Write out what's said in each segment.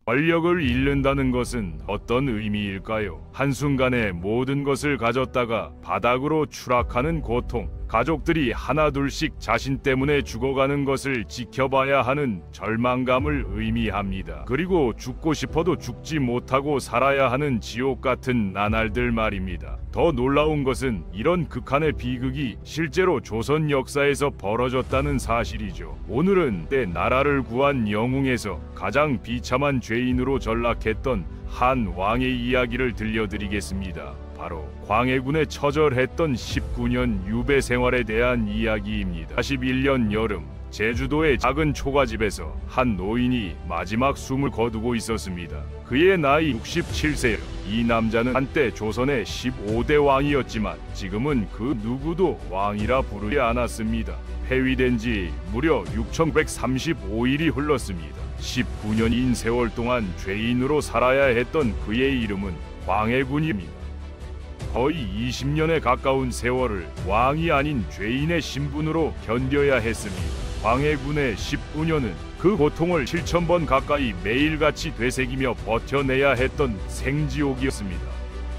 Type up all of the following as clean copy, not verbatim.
권력을 잃는다는 것은 어떤 의미일까요? 한순간에 모든 것을 가졌다가 바닥으로 추락하는 고통, 가족들이 하나둘씩 자신 때문에 죽어가는 것을 지켜봐야 하는 절망감을 의미합니다. 그리고 죽고 싶어도 죽지 못하고 살아야 하는 지옥 같은 나날들 말입니다. 더 놀라운 것은 이런 극한의 비극이 실제로 조선 역사에서 벌어졌다는 사실이죠. 오늘은 때 나라를 구한 영웅에서 가장 비참한 죄인으로 전락했던 한 왕의 이야기를 들려드리겠습니다. 바로 광해군에 처절했던 19년 유배 생활에 대한 이야기입니다. 41년 여름, 제주도의 작은 초가집에서 한 노인이 마지막 숨을 거두고 있었습니다. 그의 나이 67세요. 이 남자는 한때 조선의 15대 왕이었지만 지금은 그 누구도 왕이라 부르지 않았습니다. 폐위된 지 무려 6135일이 흘렀습니다. 19년인 세월 동안 죄인으로 살아야 했던 그의 이름은 광해군입니다. 거의 20년에 가까운 세월을 왕이 아닌 죄인의 신분으로 견뎌야 했습니다. 광해군의 19년은 그 고통을 7,000번 가까이 매일같이 되새기며 버텨내야 했던 생지옥이었습니다.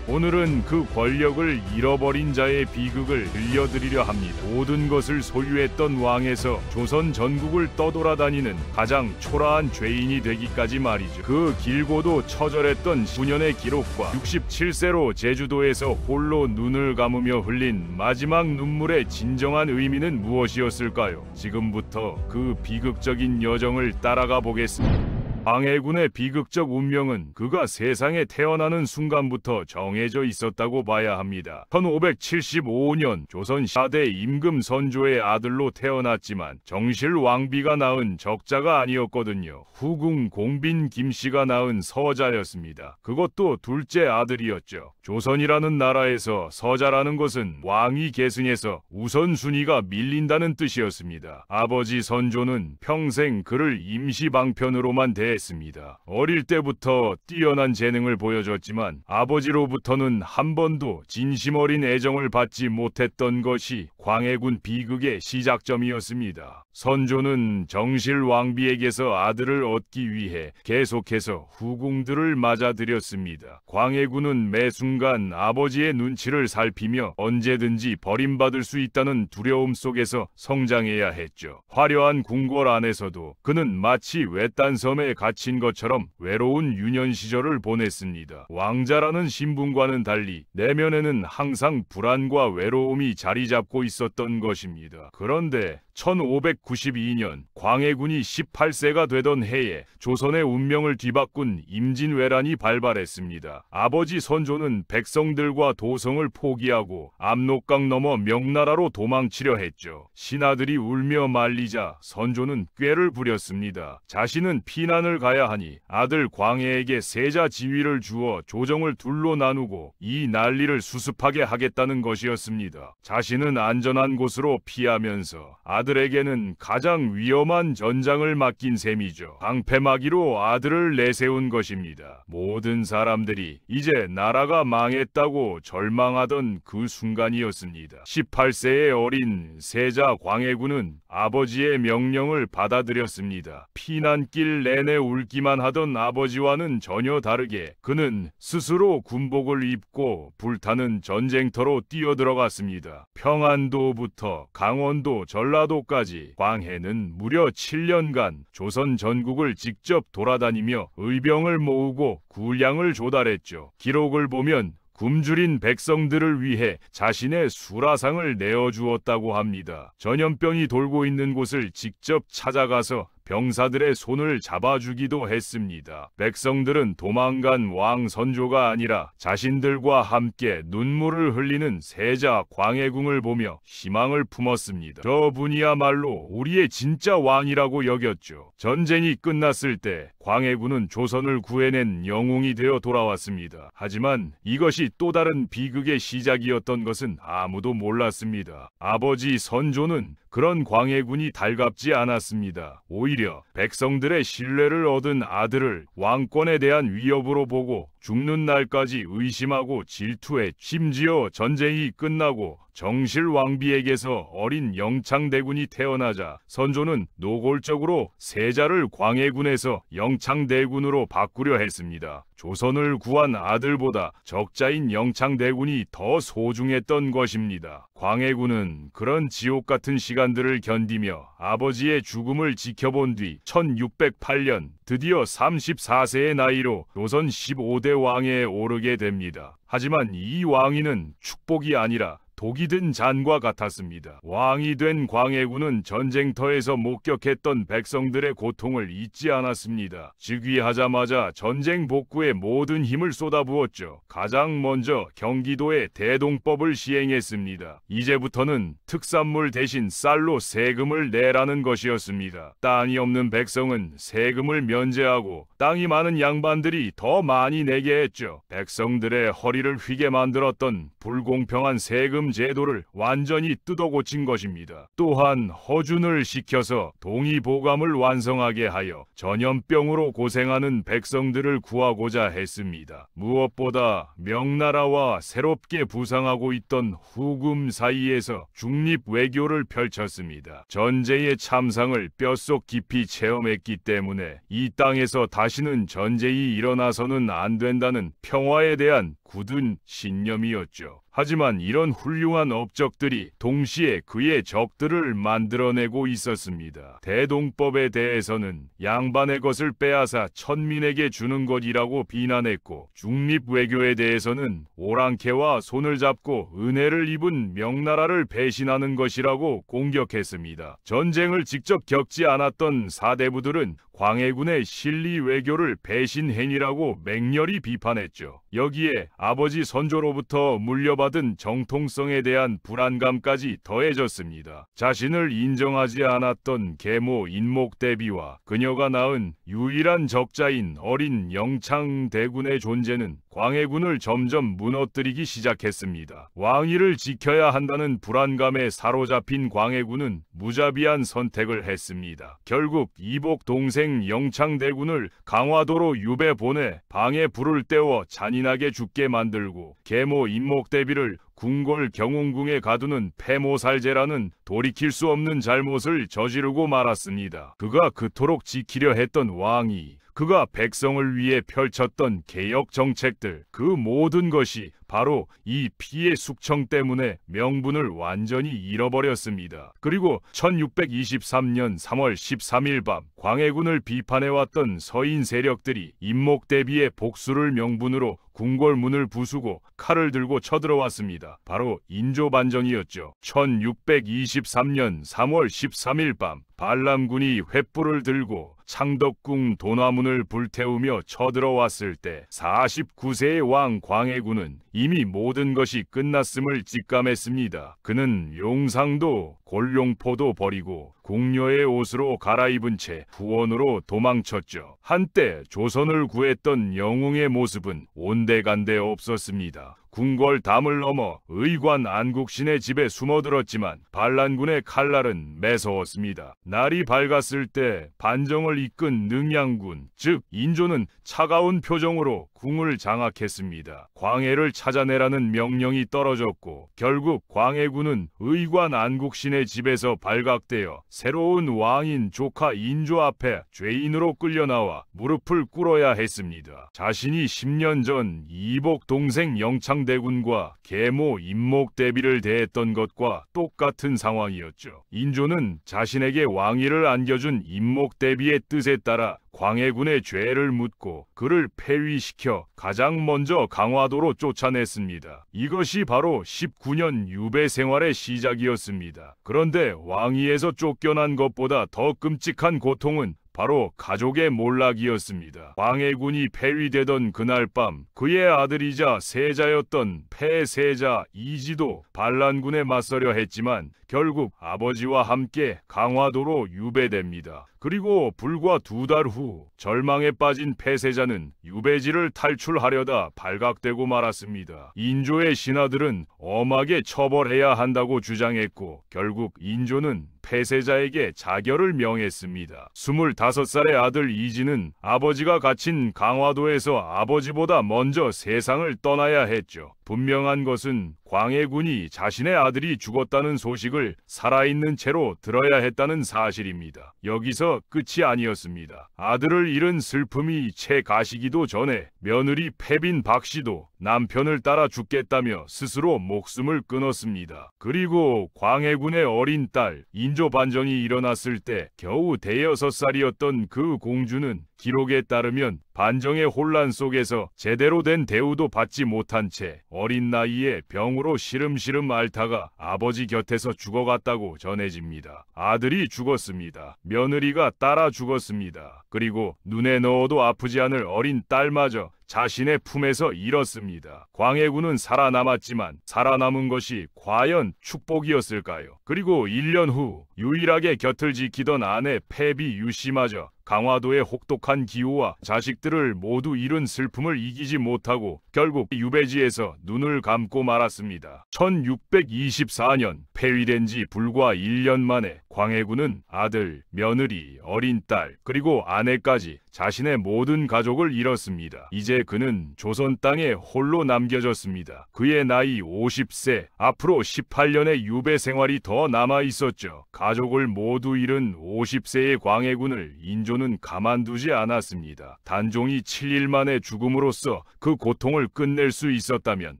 오늘은 그 권력을 잃어버린 자의 비극을 들려드리려 합니다. 모든 것을 소유했던 왕에서 조선 전국을 떠돌아다니는 가장 초라한 죄인이 되기까지 말이죠. 그 길고도 처절했던 9년의 기록과 67세로 제주도에서 홀로 눈을 감으며 흘린 마지막 눈물의 진정한 의미는 무엇이었을까요? 지금부터 그 비극적인 여정을 따라가 보겠습니다. 광해군의 비극적 운명은 그가 세상에 태어나는 순간부터 정해져 있었다고 봐야 합니다. 1575년 조선 샤대 임금 선조의 아들로 태어났지만 정실 왕비가 낳은 적자가 아니었거든요. 후궁 공빈 김씨가 낳은 서자였습니다. 그것도 둘째 아들이었죠. 조선이라는 나라에서 서자라는 것은 왕위 계승에서 우선순위가 밀린다는 뜻이었습니다. 아버지 선조는 평생 그를 임시방편으로만 대했습니다. 어릴 때부터 뛰어난 재능을 보여줬지만 아버지로부터는 한 번도 진심 어린 애정을 받지 못했던 것이 광해군 비극의 시작점이었습니다. 선조는 정실 왕비에게서 아들을 얻기 위해 계속해서 후궁들을 맞아들였습니다. 광해군은 매 순간 아버지의 눈치를 살피며 언제든지 버림받을 수 있다는 두려움 속에서 성장해야 했죠. 화려한 궁궐 안에서도 그는 마치 외딴 섬에 갇힌 것처럼 외로운 유년 시절을 보냈습니다. 왕자라는 신분과는 달리 내면에는 항상 불안과 외로움이 자리 잡고 있었던 것입니다. 그런데 1592년 광해군이 18세가 되던 해에 조선의 운명을 뒤바꾼 임진왜란이 발발했습니다. 아버지 선조는 백성들과 도성을 포기하고 압록강 넘어 명나라로 도망치려 했죠. 신하들이 울며 말리자 선조는 꾀를 부렸습니다. 자신은 피난을 가야 하니 아들 광해에게 세자 지위를 주어 조정을 둘로 나누고 이 난리를 수습하게 하겠다는 것이었습니다. 자신은 안전한 곳으로 피하면서 아들에게는 가장 위험한 전장을 맡긴 셈이죠. 방패막이로 아들을 내세운 것입니다. 모든 사람들이 이제 나라가 망했다고 절망하던 그 순간이었습니다. 18세의 어린 세자 광해군은 아버지의 명령을 받아들였습니다. 피난길 내내 울기만 하던 아버지와는 전혀 다르게 그는 스스로 군복을 입고 불타는 전쟁터로 뛰어들어갔습니다. 평안도부터 강원도, 전라도까지 광해는 무려 7년간 조선 전국을 직접 돌아다니며 의병을 모으고 군량을 조달했죠. 기록을 보면 굶주린 백성들을 위해 자신의 수라상을 내어주었다고 합니다. 전염병이 돌고 있는 곳을 직접 찾아가서 병사들의 손을 잡아주기도 했습니다. 백성들은 도망간 왕 선조가 아니라 자신들과 함께 눈물을 흘리는 세자 광해군을 보며 희망을 품었습니다. 저분이야말로 우리의 진짜 왕이라고 여겼죠. 전쟁이 끝났을 때 광해군은 조선을 구해낸 영웅이 되어 돌아왔습니다. 하지만 이것이 또 다른 비극의 시작이었던 것은 아무도 몰랐습니다. 아버지 선조는 그런 광해군이 달갑지 않았습니다. 오히려 백성들의 신뢰를 얻은 아들을 왕권에 대한 위협으로 보고 죽는 날까지 의심하고 질투해 심지어 전쟁이 끝나고 정실 왕비에게서 어린 영창대군이 태어나자 선조는 노골적으로 세자를 광해군에서 영창대군으로 바꾸려 했습니다. 조선을 구한 아들보다 적자인 영창대군이 더 소중했던 것입니다. 광해군은 그런 지옥 같은 시간들을 견디며 아버지의 죽음을 지켜본 뒤 1608년 드디어 34세의 나이로 조선 15대 왕에 오르게 됩니다. 하지만 이 왕위는 축복이 아니라 독이 든 잔과 같았습니다. 왕이 된 광해군은 전쟁터에서 목격했던 백성들의 고통을 잊지 않았습니다. 즉위하자마자 전쟁 복구에 모든 힘을 쏟아부었죠. 가장 먼저 경기도에 대동법을 시행했습니다. 이제부터는 특산물 대신 쌀로 세금을 내라는 것이었습니다. 땅이 없는 백성은 세금을 면제하고 땅이 많은 양반들이 더 많이 내게 했죠. 백성들의 허리를 휘게 만들었던 불공평한 세금 제도를 완전히 뜯어고친 것입니다. 또한 허준을 시켜서 동의보감을 완성하게 하여 전염병으로 고생하는 백성들을 구하고자 했습니다. 무엇보다 명나라와 새롭게 부상하고 있던 후금 사이에서 중립 외교를 펼쳤습니다. 전제의 참상을 뼛속 깊이 체험했기 때문에 이 땅에서 다시는 전쟁이 일어나서는 안 된다는 평화에 대한 굳은 신념이었죠. 하지만 이런 훌륭한 업적들이 동시에 그의 적들을 만들어내고 있었습니다. 대동법에 대해서는 양반의 것을 빼앗아 천민에게 주는 것이라고 비난했고, 중립외교에 대해서는 오랑캐와 손을 잡고 은혜를 입은 명나라를 배신하는 것이라고 공격했습니다. 전쟁을 직접 겪지 않았던 사대부들은 광해군의 실리 외교를 배신행위라고 맹렬히 비판했죠. 여기에 아버지 선조로부터 물려받은 정통성에 대한 불안감까지 더해졌습니다. 자신을 인정하지 않았던 계모 인목대비와 그녀가 낳은 유일한 적자인 어린 영창대군의 존재는 광해군을 점점 무너뜨리기 시작했습니다. 왕위를 지켜야 한다는 불안감에 사로잡힌 광해군은 무자비한 선택을 했습니다. 결국 이복 동생 영창대군을 강화도로 유배 보내 방에 불을 때워 잔인하게 죽게 만들고, 계모 인목대비를 궁궐 경운궁에 가두는 폐모살제라는 돌이킬 수 없는 잘못을 저지르고 말았습니다. 그가 그토록 지키려 했던 왕위, 그가 백성을 위해 펼쳤던 개혁 정책들, 그 모든 것이 바로 이 피해 숙청 때문에 명분을 완전히 잃어버렸습니다. 그리고 1623년 3월 13일 밤 광해군을 비판해왔던 서인 세력들이 인목대비의 복수를 명분으로 궁궐 문을 부수고 칼을 들고 쳐들어왔습니다. 바로 인조반정이었죠. 1623년 3월 13일 밤 반람군이 횃불을 들고 창덕궁 도나문을 불태우며 쳐들어왔을 때 49세의 왕 광해군은 이미 모든 것이 끝났음을 직감했습니다. 그는 용상도 골룡포도 버리고 궁녀의 옷으로 갈아입은 채 후원으로 도망쳤죠. 한때 조선을 구했던 영웅의 모습은 온데간데 없었습니다. 궁궐 담을 넘어 의관 안국신의 집에 숨어들었지만 반란군의 칼날은 매서웠습니다. 날이 밝았을 때 반정을 이끈 능양군, 즉 인조는 차가운 표정으로 궁을 장악했습니다. 광해를 찾아내라는 명령이 떨어졌고, 결국 광해군은 의관 안국신의 집에서 발각되어 새로운 왕인 조카 인조 앞에 죄인으로 끌려나와 무릎을 꿇어야 했습니다. 자신이 10년 전 이복 동생 영창대군과 계모 인목대비를 대했던 것과 똑같은 상황이었죠. 인조는 자신에게 왕위를 안겨준 인목대비의 뜻에 따라 광해군의 죄를 묻고 그를 폐위시켜 가장 먼저 강화도로 쫓아냈습니다. 이것이 바로 19년 유배 생활의 시작이었습니다. 그런데 왕위에서 쫓겨난 것보다 더 끔찍한 고통은 바로 가족의 몰락이었습니다. 광해군이 폐위되던 그날 밤 그의 아들이자 세자였던 폐세자 이지도 반란군에 맞서려 했지만 결국 아버지와 함께 강화도로 유배됩니다. 그리고 불과 2달 후 절망에 빠진 폐세자는 유배지를 탈출하려다 발각되고 말았습니다. 인조의 신하들은 엄하게 처벌해야 한다고 주장했고 결국 인조는 폐세자에게 자결을 명했습니다. 25살의 아들 이진은 아버지가 갇힌 강화도에서 아버지보다 먼저 세상을 떠나야 했죠. 분명한 것은 광해군이 자신의 아들이 죽었다는 소식을 살아있는 채로 들어야 했다는 사실입니다. 여기서 끝이 아니었습니다. 아들을 잃은 슬픔이 채 가시기도 전에 며느리 패빈 박씨도 남편을 따라 죽겠다며 스스로 목숨을 끊었습니다. 그리고 광해군의 어린 딸 인조 반정이 일어났을 때 겨우 6살이었던 그 공주는 기록에 따르면 반정의 혼란 속에서 제대로 된 대우도 받지 못한 채 어린 나이에 병으로 시름시름 앓다가 아버지 곁에서 죽어갔다고 전해집니다. 아들이 죽었습니다. 며느리가 따라 죽었습니다. 그리고 눈에 넣어도 아프지 않을 어린 딸마저 자신의 품에서 잃었습니다. 광해군은 살아남았지만 살아남은 것이 과연 축복이었을까요? 그리고 1년 후 유일하게 곁을 지키던 아내 패비 유씨마저 강화도의 혹독한 기후와 자식들을 모두 잃은 슬픔을 이기지 못하고 결국 유배지에서 눈을 감고 말았습니다. 1624년 폐위된 지 불과 1년 만에 광해군은 아들, 며느리, 어린 딸, 그리고 아내까지 자신의 모든 가족을 잃었습니다. 이제 그는 조선 땅에 홀로 남겨졌습니다. 그의 나이 50세, 앞으로 18년의 유배 생활이 더 남아 있었죠. 가족을 모두 잃은 50세의 광해군을 인조는 가만두지 않았습니다. 단종이 7일 만에 죽음으로써 그 고통을 끝낼 수 있었다면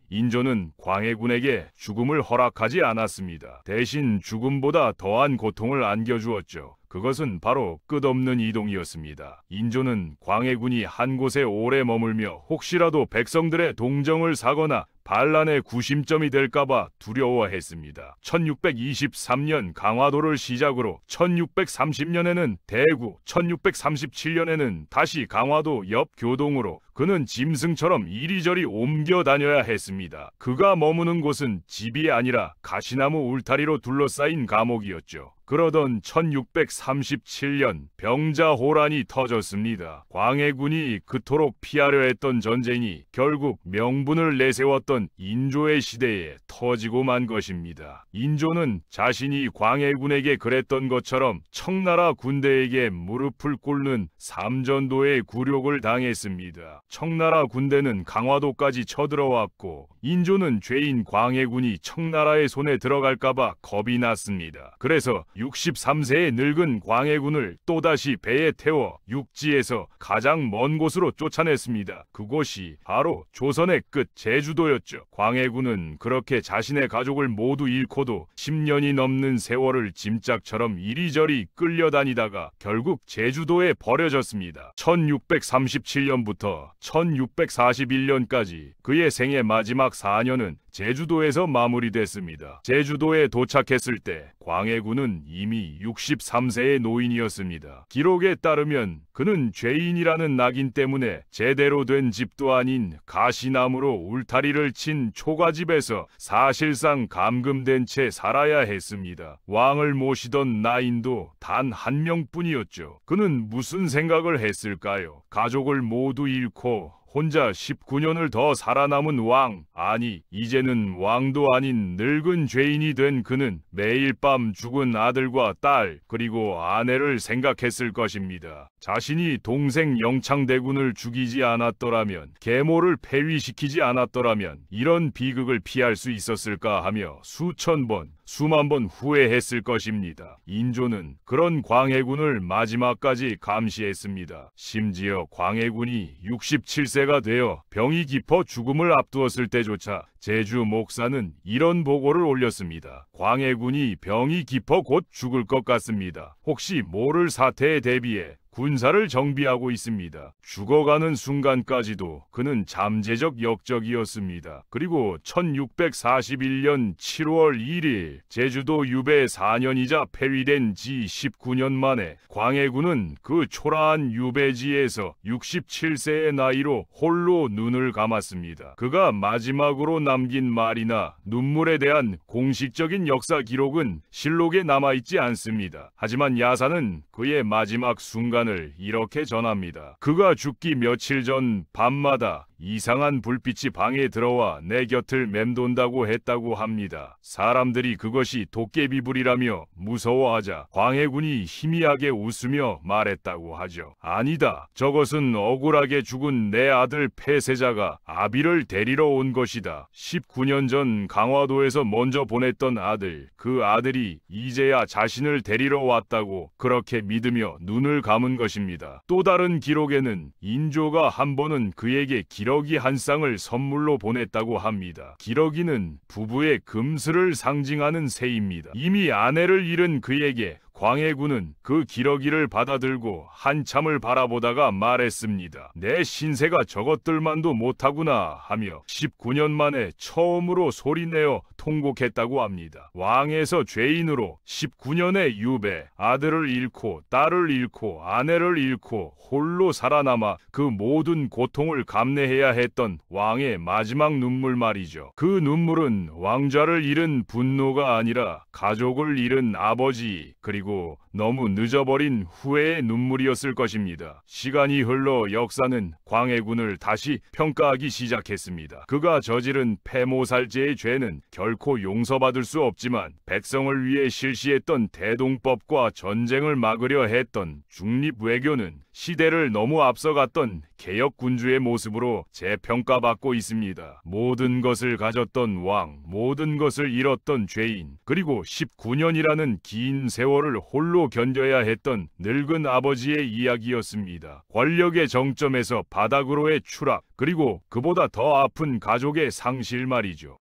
인조는 광해군에게 죽음을 허락하지 않았습니다. 대신 죽음보다 더한 고통을 안겨주었죠. 그것은 바로 끝없는 이동이었습니다. 인조는 광해군이 한 곳에 오래 머물며 혹시라도 백성들의 동정을 사거나 반란의 구심점이 될까봐 두려워했습니다. 1623년 강화도를 시작으로 1630년에는 대구, 1637년에는 다시 강화도 옆 교동으로 그는 짐승처럼 이리저리 옮겨 다녀야 했습니다. 그가 머무는 곳은 집이 아니라 가시나무 울타리로 둘러싸인 감옥이었죠. 그러던 1637년 병자호란이 터졌습니다. 광해군이 그토록 피하려 했던 전쟁이 결국 명분을 내세웠던 인조의 시대에 터지고 만 것입니다. 인조는 자신이 광해군에게 그랬던 것처럼 청나라 군대에게 무릎을 꿇는 삼전도의 굴욕을 당했습니다. 청나라 군대는 강화도까지 쳐들어왔고 인조는 죄인 광해군이 청나라의 손에 들어갈까봐 겁이 났습니다. 그래서 63세의 늙은 광해군을 또다시 배에 태워 육지에서 가장 먼 곳으로 쫓아냈습니다. 그곳이 바로 조선의 끝 제주도였죠. 광해군은 그렇게 자신의 가족을 모두 잃고도 10년이 넘는 세월을 짐짝처럼 이리저리 끌려다니다가 결국 제주도에 버려졌습니다. 1637년부터 1641년까지 그의 생의 마지막 4년은 제주도에서 마무리됐습니다. 제주도에 도착했을 때 광해군은 이미 63세의 노인이었습니다. 기록에 따르면 그는 죄인이라는 낙인 때문에 제대로 된 집도 아닌 가시나무로 울타리를 친 초가집에서 사실상 감금된 채 살아야 했습니다. 왕을 모시던 나인도 단 한 명뿐이었죠. 그는 무슨 생각을 했을까요? 가족을 모두 잃고 혼자 19년을 더 살아남은 왕, 아니 이제는 왕도 아닌 늙은 죄인이 된 그는 매일 밤 죽은 아들과 딸 그리고 아내를 생각했을 것입니다. 자신이 동생 영창대군을 죽이지 않았더라면, 계모를 폐위시키지 않았더라면 이런 비극을 피할 수 있었을까 하며 수천 번, 수만 번 후회했을 것입니다. 인조는 그런 광해군을 마지막까지 감시했습니다. 심지어 광해군이 67세가 되어 병이 깊어 죽음을 앞두었을 때조차 제주 목사는 이런 보고를 올렸습니다. 광해군이 병이 깊어 곧 죽을 것 같습니다. 혹시 모를 사태에 대비해 군사를 정비하고 있습니다. 죽어가는 순간까지도 그는 잠재적 역적이었습니다. 그리고 1641년 7월 1일 제주도 유배 4년이자 폐위된 지 19년 만에 광해군은 그 초라한 유배지에서 67세의 나이로 홀로 눈을 감았습니다. 그가 마지막으로 남긴 말이나 눈물에 대한 공식적인 역사 기록은 실록에 남아있지 않습니다. 하지만 야사는 그의 마지막 순간을 이렇게 전합니다. 그가 죽기 며칠 전 밤마다 이상한 불빛이 방에 들어와 내 곁을 맴돈다고 했다고 합니다. 사람들이 그것이 도깨비불이라며 무서워하자 광해군이 희미하게 웃으며 말했다고 하죠. 아니다. 저것은 억울하게 죽은 내 아들 폐세자가 아비를 데리러 온 것이다. 19년 전 강화도에서 먼저 보냈던 아들, 그 아들이 이제야 자신을 데리러 왔다고 그렇게 믿으며 눈을 감은 것입니다. 또 다른 기록에는 인조가 한 번은 그에게 기러기 한 쌍을 선물로 보냈다고 합니다. 기러기는 부부의 금슬을 상징하는 새입니다. 이미 아내를 잃은 그에게 광해군은 그 기러기를 받아들고 한참을 바라보다가 말했습니다. 내 신세가 저것들만도 못하구나 하며 19년 만에 처음으로 소리내어 통곡했다고 합니다. 왕에서 죄인으로 19년의 유배, 아들을 잃고 딸을 잃고 아내를 잃고 홀로 살아남아 그 모든 고통을 감내해야 했던 왕의 마지막 눈물 말이죠. 그 눈물은 왕좌를 잃은 분노가 아니라 가족을 잃은 아버지 그리고 너무 늦어버린 후회의 눈물이었을 것입니다. 시간이 흘러 역사는 광해군을 다시 평가하기 시작했습니다. 그가 저지른 폐모살제의 죄는 결코 용서받을 수 없지만 백성을 위해 실시했던 대동법과 전쟁을 막으려 했던 중립외교는 시대를 너무 앞서갔던 개혁군주의 모습으로 재평가받고 있습니다. 모든 것을 가졌던 왕, 모든 것을 잃었던 죄인, 그리고 19년이라는 긴 세월을 홀로 견뎌야 했던 늙은 아버지의 이야기였습니다. 권력의 정점에서 바닥으로의 추락, 그리고 그보다 더 아픈 가족의 상실 말이죠.